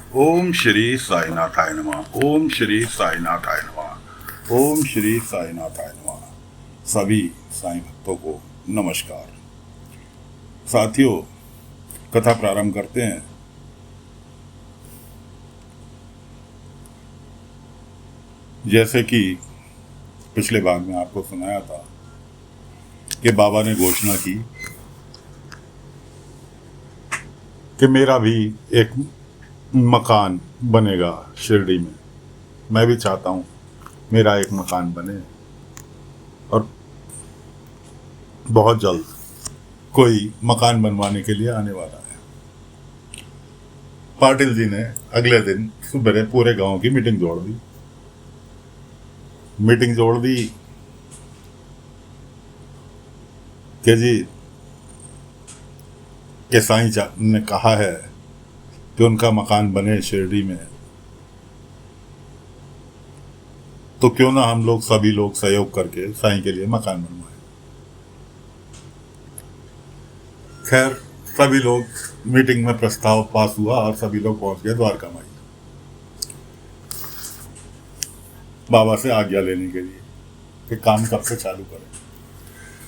ओम श्री साईनाथाय नमः। ओम श्री साईनाथाय नमः। ओम श्री साईनाथाय नमः। सभी साईं भक्तों को नमस्कार। साथियों, कथा प्रारंभ करते हैं। जैसे कि पिछले भाग में आपको सुनाया था कि बाबा ने घोषणा की कि मेरा भी एक मकान बनेगा शिरडी में। मैं भी चाहता हूँ मेरा एक मकान बने, और बहुत जल्द कोई मकान बनवाने के लिए आने वाला है। पाटिल जी ने अगले दिन सुबह पूरे गांव की मीटिंग जोड़ दी। कि जी के साईं ने कहा है कि उनका मकान बने शिरडी में, तो क्यों ना हम लोग सभी लोग सहयोग करके साईं के लिए मकान बनवाएं। खैर, सभी लोग मीटिंग में प्रस्ताव पास हुआ और सभी लोग पहुंच गए द्वारका माई बाबा से आज्ञा लेने के लिए कि काम कब से चालू करें।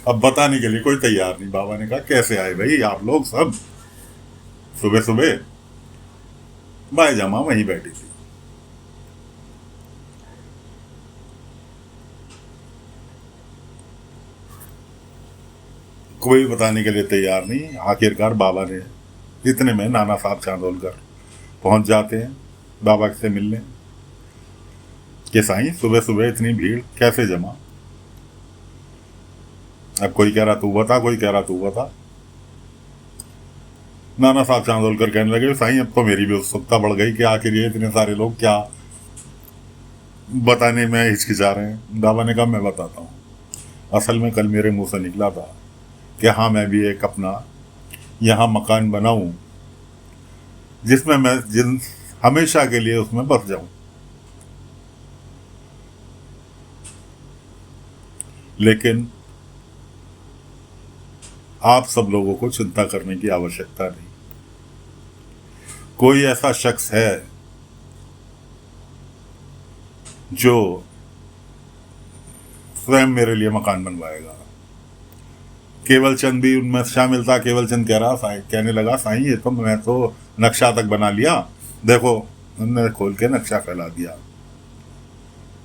अब बताने के लिए कोई तैयार नहीं। बाबा ने कहा, कैसे आए भाई आप लोग सब? सुबह सुबह बाईजामा वहीं बैठी थी। कोई बताने के लिए तैयार नहीं। आखिरकार बाबा ने, इतने में नाना साहब चांदोलकर पहुंच जाते हैं बाबा से मिलने। कि साईं, सुबह सुबह इतनी भीड़ कैसे जमा? अब कोई कह रहा तू बता, कोई कह रहा तू बता। नाना साहब चांदोलकर कहने लगे, साईं अब तो मेरी भी उत्सुकता बढ़ गई कि आखिर ये इतने सारे लोग क्या बताने में हिचकिचा रहे हैं। बाबा ने कहा, मैं बताता हूँ। असल में कल मेरे मुंह से निकला था कि हाँ, मैं भी एक अपना यहाँ मकान बनाऊं जिसमें मैं हमेशा के लिए उसमें बस जाऊं। लेकिन आप सब लोगों को चिंता करने की आवश्यकता नहीं। कोई ऐसा शख्स है जो स्वयं मेरे लिए मकान बनवाएगा। केवल चंद भी उनमें शामिल था। केवल चंद कहने लगा, साईं ये तो मैं तो नक्शा तक बना लिया, देखो। उन्होंने खोल के नक्शा फैला दिया।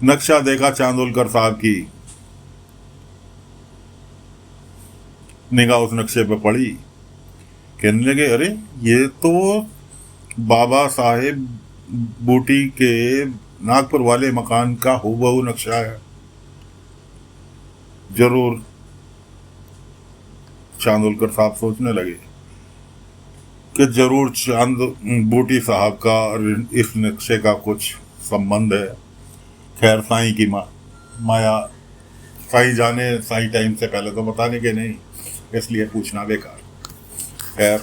नक्शा देखा चांदोलकर साहब की निगाह उस नक्शे पे पड़ी। कहने लगे, अरे ये तो बाबा साहेब बूटी के नागपुर वाले मकान का हूबहू नक्शा है। जरूर चांदोलकर साहब सोचने लगे कि जरूर चांद बूटी साहब का और इस नक्शे का कुछ संबंध है। खैर, साईं की माया, साईं जाने। साईं टाइम से पहले तो बताने के नहीं, इसलिए पूछना बेकार। खैर,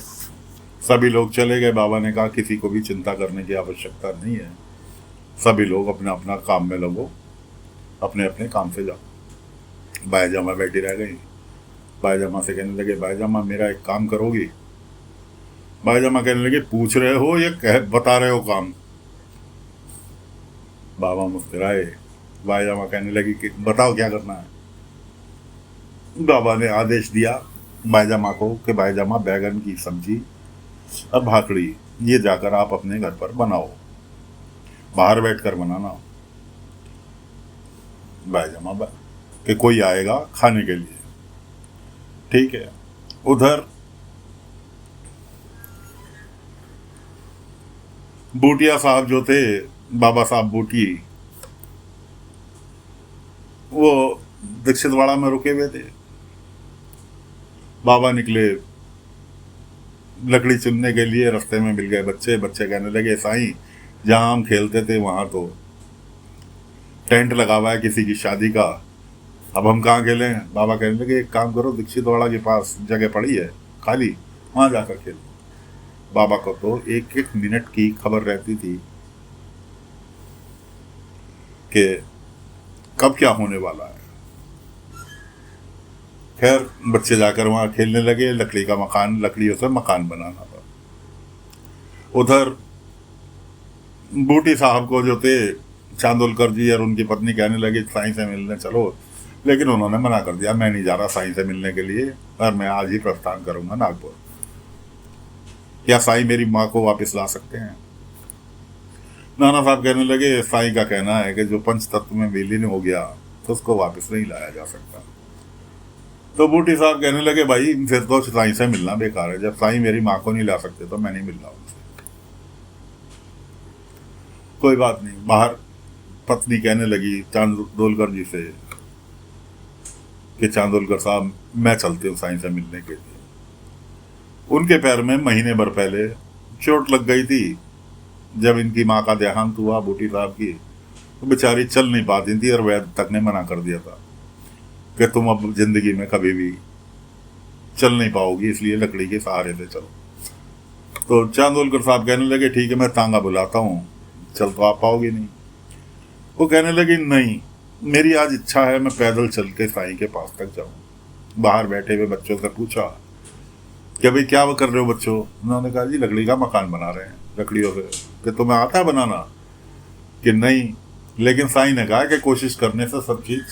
सभी लोग चले गए। बाबा ने कहा, किसी को भी चिंता करने की आवश्यकता नहीं है। सभी लोग अपना अपना काम में लगो, अपने अपने काम से जाओ। बाईजामा बैठी रह गई। बाईजामा से कहने लगे, बाईजामा मेरा एक काम करोगी? बाईजामा कहने लगे, पूछ रहे हो या बता रहे हो काम? बाबा मुस्कुराए। बाईजामा कहने लगी कि बताओ क्या करना है। बाबा ने आदेश दिया बाईजामा को कि बाईजामा, बैगन की सब्जी और भाकड़ी ये जाकर आप अपने घर पर बनाओ, बाहर बैठकर बनाना। बाईजामा कि कोई आएगा खाने के लिए। ठीक है। उधर बूटिया साहब जो थे, बाबा साहब बूटी, वो दीक्षितवाड़ा में रुके हुए थे। बाबा निकले लकड़ी चुनने के लिए। रास्ते में मिल गए बच्चे। बच्चे कहने लगे, साईं जहाँ हम खेलते थे वहां तो टेंट लगा हुआ है किसी की शादी का, अब हम कहाँ खेलें? बाबा कहने लगे, एक काम करो, दीक्षितवाड़ा के पास जगह पड़ी है खाली, वहां जाकर खेलो। बाबा को तो एक एक मिनट की खबर रहती थी कि कब क्या होने वाला है। खैर, बच्चे जाकर वहां खेलने लगे। लकड़ियों से मकान बनाना था। उधर बूटी साहब को जो थे चांदोलकर जी और उनकी पत्नी कहने लगी साईं से मिलने चलो, लेकिन उन्होंने मना कर दिया, मैं नहीं जा रहा साईं से मिलने के लिए और मैं आज ही प्रस्थान करूंगा नागपुर। क्या साईं मेरी माँ को वापस ला सकते हैं? नाना साहब कहने लगे साईं का कहना है कि जो पंच तत्व में विलीन हो गया तो उसको वापस नहीं लाया जा सकता। तो बूटी साहब कहने लगे भाई फिर तो साईं से मिलना बेकार है, जब साईं मेरी माँ को नहीं ला सकते तो मैं नहीं मिल रहा उनसे। कोई बात नहीं। बाहर पत्नी कहने लगी चांदोलकर जी से कि चांदोलकर साहब मैं चलती हूँ साईं से मिलने के लिए। उनके पैर में महीने भर पहले चोट लग गई थी। जब इनकी माँ का देहांत हुआ बूटी साहब की, तो बेचारी चल नहीं पाती थी और वैद्य तक ने मना कर दिया था कि तुम अब जिंदगी में कभी भी चल नहीं पाओगी, इसलिए लकड़ी के सहारे से चलो। तो चांदोलकर साहब कहने लगे ठीक है मैं तांगा बुलाता हूँ, चल तो आप पाओगे नहीं। वो कहने लगी नहीं, मेरी आज इच्छा है मैं पैदल चल के साईं के पास तक जाऊं। बाहर बैठे हुए बच्चों से पूछा कि भाई क्या वो कर रहे हो बच्चों? उन्होंने कहा जी लकड़ी का मकान बना रहे हैं लकड़ियों से। कि तुम्हें आता है बनाना? कि नहीं, लेकिन साईं ने कहा कि कोशिश करने से सब चीज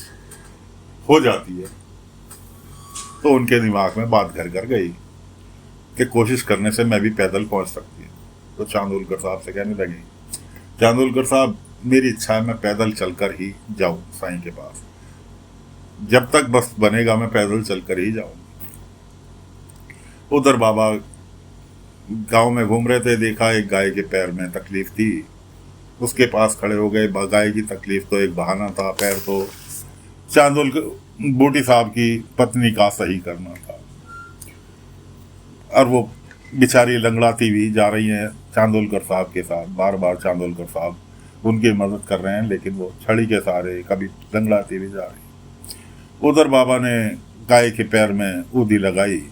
हो जाती है। तो उनके दिमाग में बात घर कर गई कि कोशिश करने से मैं भी पैदल पहुंच सकती हूँ। तो चांदोलकर साहब से कहने लगी चांदोलकर साहब मेरी इच्छा है मैं पैदल चलकर ही जाऊं साईं के पास, जब तक बस बनेगा मैं पैदल चलकर ही जाऊंगी। उधर बाबा गांव में घूम रहे थे, देखा एक गाय के पैर में तकलीफ थी, उसके पास खड़े हो गए। गाय की तकलीफ तो एक बहाना था, पैर तो बूटी साहब की पत्नी का सही करना था। और वो बेचारी लंगड़ाती हुई जा रही है चांदोलकर साहब के साथ। बार बार चांदोलकर साहब उनकी मदद कर रहे हैं, लेकिन वो छड़ी के सहारे कभी लंगड़ाती हुई जा रही। उधर बाबा ने गाय के पैर में ऊदी लगाई,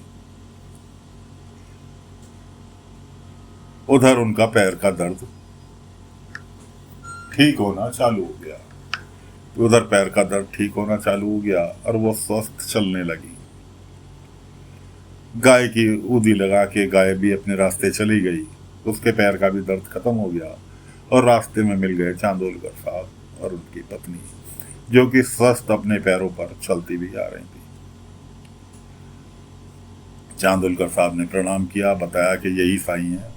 उधर उनका पैर का दर्द ठीक होना चालू हो गया। उधर पैर का दर्द ठीक होना चालू हो गया और वो स्वस्थ चलने लगी। गाय की ऊदी लगा के गाय भी अपने रास्ते चली गई, उसके पैर का भी दर्द खत्म हो गया और रास्ते में मिल गए चांदोलकर साहब और उनकी पत्नी, जो कि स्वस्थ अपने पैरों पर चलती भी आ रही थी। चांदोलकर साहब ने प्रणाम किया, बताया कि यही साईं है।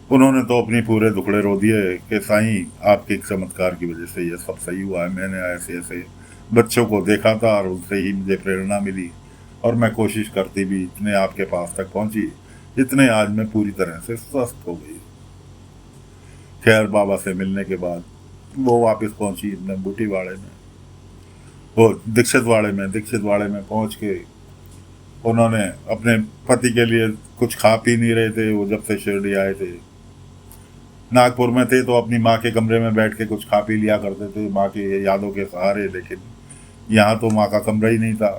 उन्होंने तो अपनी पूरे दुखड़े रो दिए कि साईं आपके चमत्कार की वजह से ये सब सही हुआ है। मैंने ऐसे ऐसे बच्चों को देखा था और उनसे ही मुझे प्रेरणा मिली और मैं कोशिश करती भी इतने आपके पास तक पहुंची, इतने आज मैं पूरी तरह से स्वस्थ हो गई। खैर बाबा से मिलने के बाद वो वापस पहुंची अपने बूटीवाड़े में, वो दीक्षित वाड़े में पहुंच के उन्होंने अपने पति के लिए कुछ खा पी नहीं रहे थे। वो जब से शिरडी आए थे, नागपुर में थे तो अपनी माँ के कमरे में बैठ के कुछ खा पी लिया करते थे माँ के यादों के सहारे, लेकिन यहाँ तो माँ का कमरा ही नहीं था,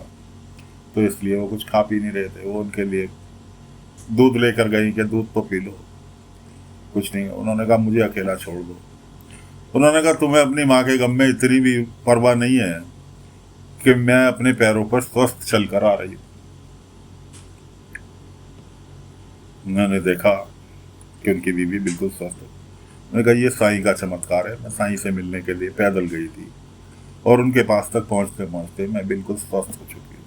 तो इसलिए वो कुछ खा पी नहीं रहे थे। वो उनके लिए दूध लेकर गई कि दूध तो पी लो, कुछ नहीं। उन्होंने कहा मुझे अकेला छोड़ दो। उन्होंने कहा तुम्हें अपनी माँ के गम में इतनी भी परवाह नहीं है कि मैं अपने पैरों पर स्वस्थ चल कर आ रही हूँ। उन्होंने देखा कि उनकी बीवी बिल्कुल स्वस्थ है। मैंने कहा ये साईं का चमत्कार है। मैं साईं से मिलने के लिए पैदल गई थी और उनके पास तक पहुंचते पहुंचते मैं बिल्कुल स्वस्थ हो चुकी हूँ।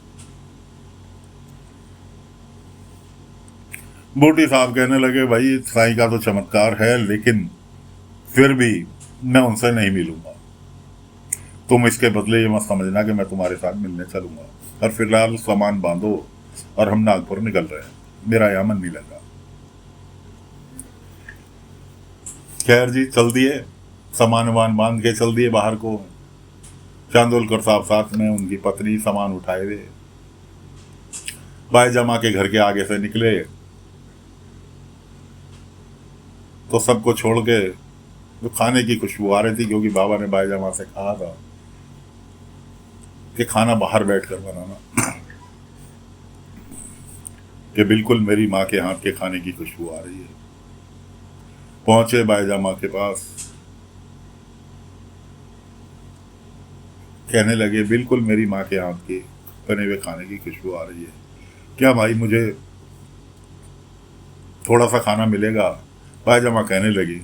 बूटी साहब कहने लगे भाई साईं का तो चमत्कार है, लेकिन फिर भी मैं उनसे नहीं मिलूंगा। तुम इसके बदले ये मत समझना कि मैं तुम्हारे साथ मिलने चलूंगा, और फिलहाल सामान बांधो और हम नागपुर निकल रहे हैं, मेरा यहाँ मन नहीं लगा। खैर जी चल दिए, सामान वामान बांध के चल दिए बाहर को। चांदोलकर साहब साथ में उनकी पत्नी सामान उठाए हुए बाईजामा के घर के आगे से निकले तो सबको छोड़ के जो खाने की खुशबू आ रही थी, क्योंकि बाबा ने बाईजामा से कहा था कि खाना बाहर बैठकर बनाना, कि बिल्कुल मेरी माँ के हाथ के खाने की खुशबू आ रही है। पहुंचे बाईजामा के पास, कहने लगे बिल्कुल मेरी माँ के हाथ के बने हुए खाने की खुशबू आ रही है, क्या भाई मुझे थोड़ा सा खाना मिलेगा? बाईजामा कहने लगी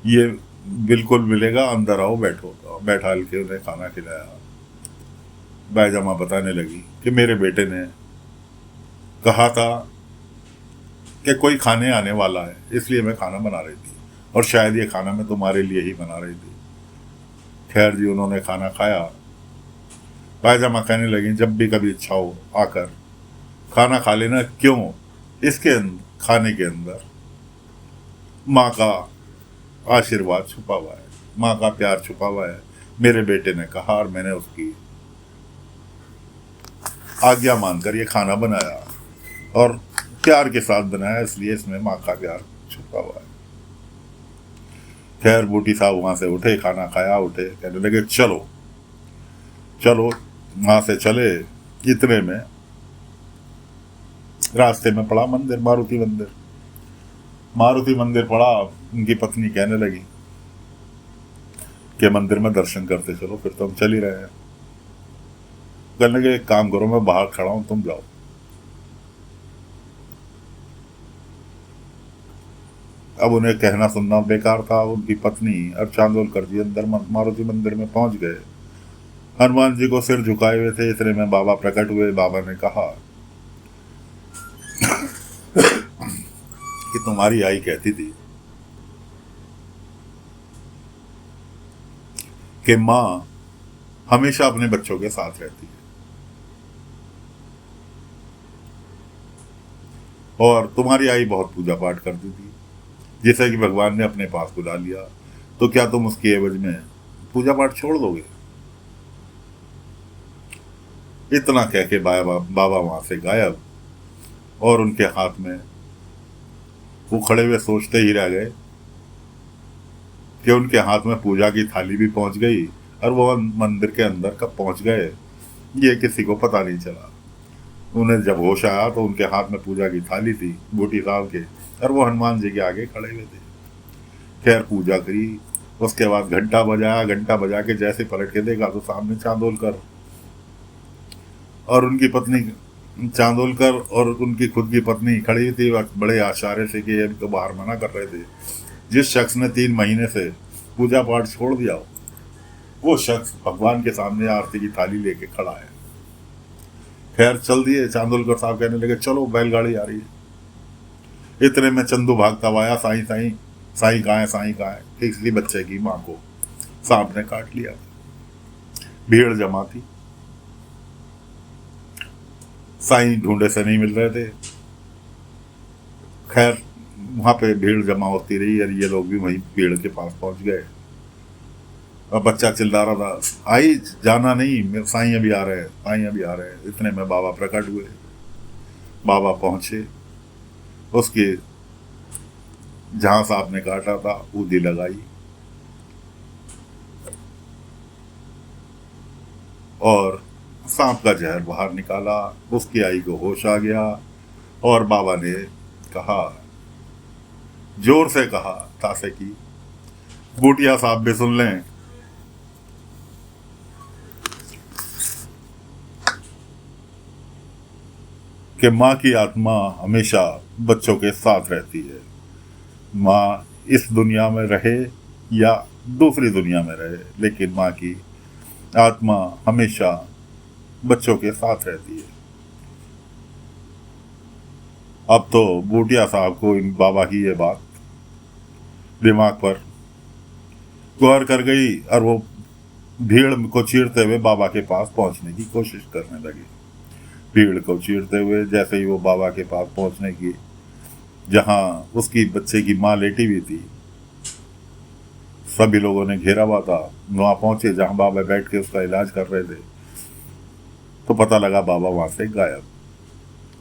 ये बिल्कुल मिलेगा, अंदर आओ बैठो। बैठा के उन्हें खाना खिलाया। बैजमा बताने लगी कि मेरे बेटे ने कहा था कि कोई खाने आने वाला है, इसलिए मैं खाना बना रही थी, और शायद ये खाना मैं तुम्हारे लिए ही बना रही थी। खैर जी, उन्होंने खाना खाया। बैजमा कहने लगी जब भी कभी इच्छा हो आकर खाना खा लेना। क्यों? इसके खाने के अंदर माँ का आशीर्वाद छुपा हुआ है, माँ का प्यार छुपा हुआ है। मेरे बेटे ने कहा और मैंने उसकी आज्ञा मानकर ये खाना बनाया, और प्यार के साथ बनाया, इसलिए इसमें माँ का प्यार छुपा हुआ है। खैर बूटी साहब वहां से उठे, खाना खाया, उठे, कहने लगे चलो चलो। वहां से चले, इतने में रास्ते में पड़ा मंदिर, मारुति मंदिर। मारुति मंदिर पड़ा। उनकी पत्नी कहने लगी कि मंदिर में दर्शन करते चलो, फिर तो हम चल ही रहे हैं। कहने लगे एक काम करो, मैं बाहर खड़ा हूं, तुम जाओ। अब उन्हें कहना सुनना बेकार था। उनकी पत्नी और चांदोलकर जी अंदर मारुति मंदिर में पहुंच गए। हनुमान जी को सिर झुकाए हुए थे। इतने में बाबा प्रकट हुए। बाबा ने कहा कि तुम्हारी आई कहती थी कि माँ हमेशा अपने बच्चों के साथ रहती है, और तुम्हारी आई बहुत पूजा पाठ करती थी, जैसे कि भगवान ने अपने पास बुला लिया, तो क्या तुम उसकी एवज में पूजा पाठ छोड़ दोगे? इतना कह के बाबा वहां से गायब। और उनके हाथ में, वो खड़े हुए सोचते ही रह गए कि उनके हाथ में पूजा की थाली भी पहुंच गई, और वो मंदिर के अंदर कब पहुंच गए ये किसी को पता नहीं चला। उन्हें जब होश आया तो उनके हाथ में पूजा की थाली थी बूटी साहब के, और वो हनुमान जी के आगे खड़े हुए थे। खैर पूजा करी, उसके बाद घंटा बजाया। घंटा बजा के जैसे पलट के देखा तो सामने चांदोलकर और उनकी पत्नी, चांदोलकर और उनकी खुद की पत्नी खड़ी थी। बड़े आशारे से कि इनको बाहर मना कर रहे थे। जिस शख्स ने 3 महीने से पूजा पाठ छोड़ दिया हो, वो शख्स भगवान के सामने आरती की थाली लेके खड़ा है। खैर चल दिए। चांदोलकर साहब कहने लगे चलो बैलगाड़ी आ रही है। इतने में चंदू भागता आया, साईं साईं साईं कहाँ है, साईं कहाँ है? किसी बच्चे की माँ को सांप ने काट लिया। भीड़ जमा थी, साईं ढूंढे से नहीं मिल रहे थे। खैर वहां पे भीड़ जमा होती रही, और ये लोग भी वहीं भीड़ के पास पहुंच गए। और बच्चा चिल्ला रहा था आई जाना नहीं, मेरे साईं अभी आ रहे हैं, साईं अभी आ रहे हैं। इतने में बाबा प्रकट हुए। बाबा पहुंचे, उसके जहां सांप ने काटा था ऊदी लगाई, और सांप का जहर बाहर निकाला। उसकी आई को होश आ गया, और बाबा ने कहा, जोर से कहा तासे की, बूटिया साहब भी सुन लें, कि माँ की आत्मा हमेशा बच्चों के साथ रहती है। माँ इस दुनिया में रहे या दूसरी दुनिया में रहे, लेकिन माँ की आत्मा हमेशा बच्चों के साथ रहती है। अब तो बूटिया साहब को इन बाबा की ये बात दिमाग पर गौर कर गई, और वो भीड़ को चीरते हुए बाबा के पास पहुंचने की कोशिश करने लगे। भीड़ को चीरते हुए जैसे ही वो बाबा के पास पहुंचने की, जहां उसकी बच्चे की माँ लेटी हुई थी, सभी लोगों ने घेरा हुआ था। वहां पहुंचे जहां बाबा बैठ के उसका इलाज कर रहे थे, तो पता लगा बाबा वहां से गायब।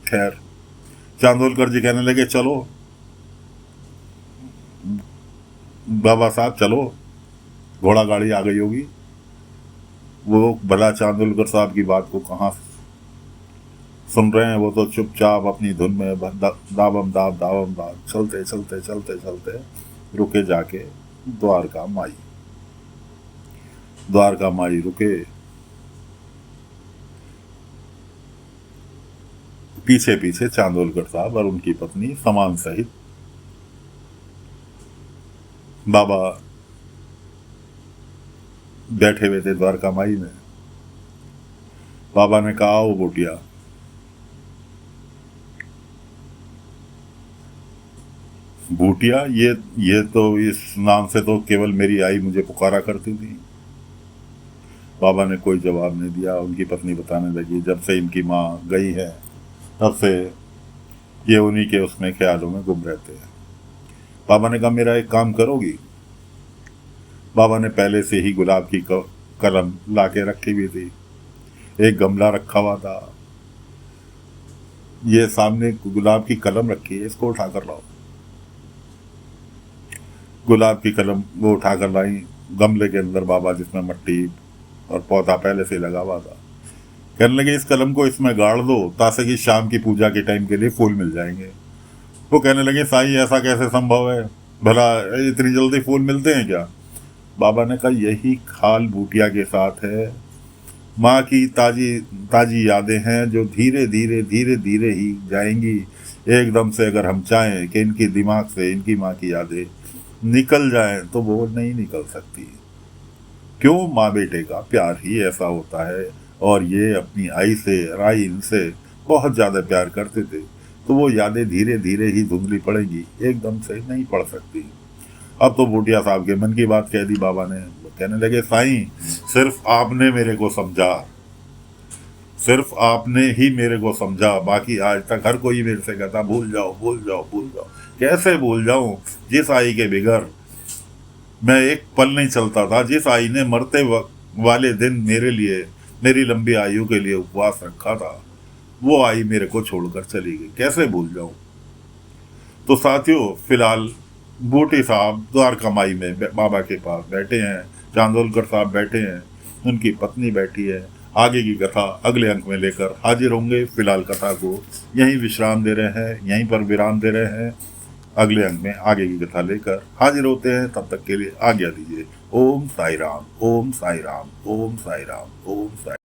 खैर चांदोलकर जी कहने लगे चलो बाबा साहब चलो, घोड़ा गाड़ी आ गई होगी। वो भला चांदोलकर साहब की बात को कहाँ सुन रहे हैं, वो तो चुपचाप अपनी धुन में दाबम दाब चलते चलते चलते चलते रुके जाके द्वारका माई रुके। पीछे पीछे चांदोलकर साहब और उनकी पत्नी सामान सहित बाबा बैठे हुए थे द्वारका माई में। बाबा ने कहा, आओ बूटिया। बूटिया, ये तो इस नाम से तो केवल मेरी आई मुझे पुकारा करती थी। बाबा ने कोई जवाब नहीं दिया। उनकी पत्नी बताने लगी, जब से इनकी माँ गई है तब से ये उन्हीं के उसमें ख्यालों में गुम रहते हैं। बाबा ने कहा, मेरा एक काम करोगी? बाबा ने पहले से ही गुलाब की कलम ला के रखी हुई थी। एक गमला रखा हुआ था, ये सामने गुलाब की कलम रखी है, इसको उठा कर लाओ। गुलाब की कलम वो उठा कर लाई। गमले के अंदर बाबा, जिसमें मिट्टी और पौधा पहले से लगा हुआ था, कहने लगे, इस कलम को इसमें गाड़ दो ताकि कि शाम की पूजा के टाइम के लिए फूल मिल जाएंगे। वो कहने लगे, साईं ऐसा कैसे संभव है, भला इतनी जल्दी फूल मिलते हैं क्या? बाबा ने कहा, यही हाल बूटिया के साथ है। माँ की ताजी ताजी यादें हैं जो धीरे धीरे धीरे धीरे ही जाएंगी। एकदम से अगर हम चाहें कि इनकी दिमाग से इनकी माँ की यादें निकल जाएं तो वो नहीं निकल सकती। क्यों? माँ बेटे का प्यार ही ऐसा होता है। और ये अपनी आई से, राइन से बहुत ज़्यादा प्यार करते थे, तो वो यादें धीरे धीरे ही धुंधली पड़ेंगी, एकदम से नहीं पड़ सकती। अब तो बूटिया साहब के मन की बात कह दी बाबा ने। कहने लगे, साईं, सिर्फ आपने मेरे को समझा, सिर्फ आपने ही मेरे को समझा। बाकी आज तक हर कोई मेरे से कहता, भूल जाओ भूल जाओ भूल जाओ। कैसे भूल जाऊं जिस आई के बिगर मैं एक पल नहीं चलता था, जिस आई ने मरते वाले दिन मेरे लिए, मेरी लंबी आयु के लिए उपवास रखा था। वो आई मेरे को छोड़कर चली गई, कैसे भूल जाऊं। तो साथियों, फिलहाल बूटी साहब द्वारका माई में बाबा के पास बैठे हैं, चांदोलकर साहब बैठे हैं, उनकी पत्नी बैठी है। आगे की कथा अगले अंक में लेकर हाजिर होंगे। फिलहाल कथा को यहीं विश्राम दे रहे हैं, यहीं पर विराम दे रहे हैं। अगले अंक में आगे की कथा लेकर हाजिर होते हैं, तब तक के लिए आज्ञा दीजिए। ओम साई राम, ओम साई राम, ओम साई राम, ओम साई।